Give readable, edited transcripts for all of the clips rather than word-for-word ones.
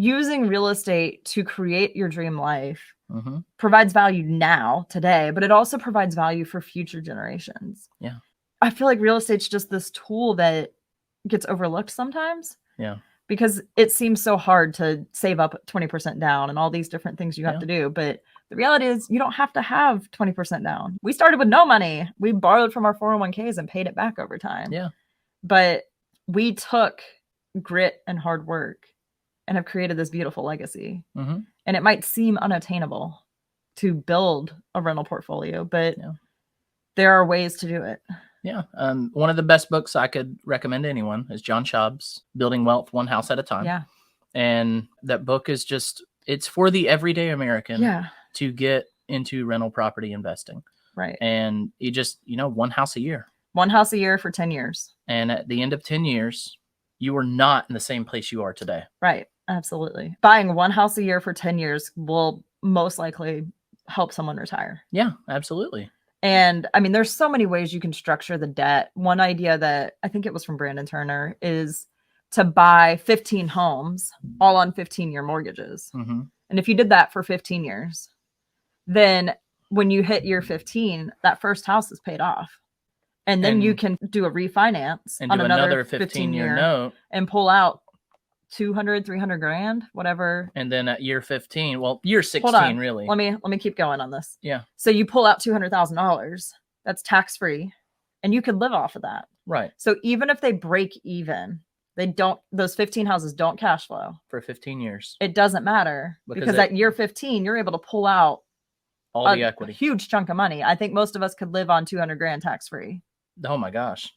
Using real estate to create your dream life provides value now, today, but it also provides value for future generations. Yeah. I feel like real estate's just this tool that gets overlooked sometimes. Yeah. Because it seems so hard to save up 20% down and all these different things you have to do. But the reality is you don't have to have 20% down. We started with no money. We borrowed from our 401ks and paid it back over time. Yeah. But we took grit and hard work and have created this beautiful legacy. And it might seem unattainable to build a rental portfolio, but there are ways to do it. Yeah. One of the best books I could recommend to anyone is John Schaub's Building Wealth One House at a Time. Yeah. And that book is just, it's for the everyday American to get into rental property investing. Right. And you just, one house a year. One house a year for 10 years. And at the end of 10 years, you are not in the same place you are today. Right. Absolutely. Buying one house a year for 10 years will most likely help someone retire. Yeah, absolutely. And I mean, there's so many ways you can structure the debt. One idea that I think it was from Brandon Turner is to buy 15 homes all on 15-year mortgages. And if you did that for 15 years, then when you hit year 15, that first house is paid off. And then you can do a refinance and on do another 15-year note and pull out 200, 300 grand, whatever. And then at year 15, well, year 16, really. Let me keep going on this. Yeah. So you pull out $200,000, that's tax-free, and you can live off of that. Right. So even if they break even, those 15 houses don't cash flow. For 15 years. It doesn't matter because at year 15, you're able to pull out all the equity. A huge chunk of money. I think most of us could live on 200 grand tax-free. Oh my gosh.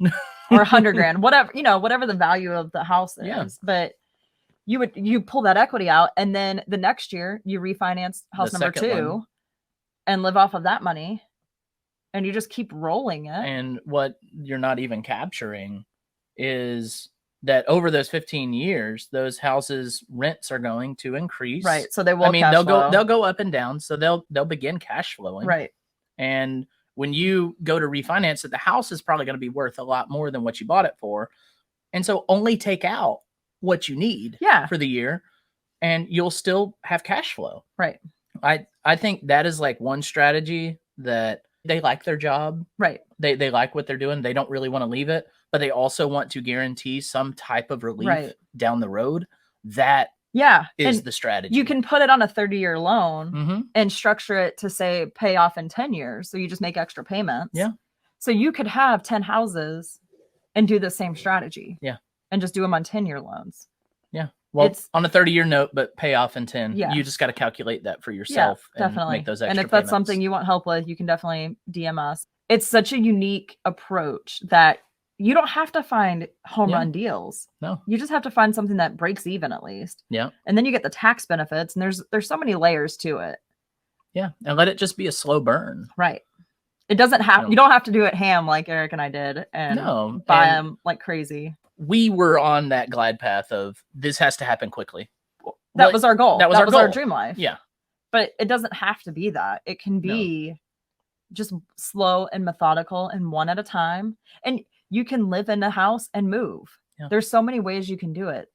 Or 100 grand, whatever the value of the house is. Yeah. But you pull that equity out, and then the next year you refinance house number 2 and live off of that money, and you just keep rolling it. And what you're not even capturing is that over those 15 years, those houses' rents are going to increase. Right. So they will. They'll go up and down. So they'll begin cash flowing. Right. And when you go to refinance it, the house is probably going to be worth a lot more than what you bought it for. And so only take out what you need for the year, and you'll still have cash flow. Right. I think that is like one strategy that they like their job. Right. They like what they're doing. They don't really want to leave it, but they also want to guarantee some type of relief down the road. That is the strategy. You can put it on a 30-year loan and structure it to say pay off in 10 years. So you just make extra payments. Yeah. So you could have 10 houses and do the same strategy. Yeah. And just do them on 10-year loans. Yeah. Well, it's on a 30-year note, but pay off in 10. Yeah. You just got to calculate that for yourself. Yeah, definitely. And make those extra And if that's payments. something you want help with, you can definitely DM us. It's such a unique approach that you don't have to find home run deals. No. You just have to find something that breaks even at least. Yeah. And then you get the tax benefits, and there's so many layers to it. Yeah. And let it just be a slow burn. Right. It doesn't have, you don't have to do it ham like Eric and I did and buy them like crazy. We were on that glide path of this has to happen quickly. That was our goal. That was our dream life. Yeah. But it doesn't have to be that. It can be just slow and methodical and one at a time. And you can live in a house and move. Yeah. There's so many ways you can do it.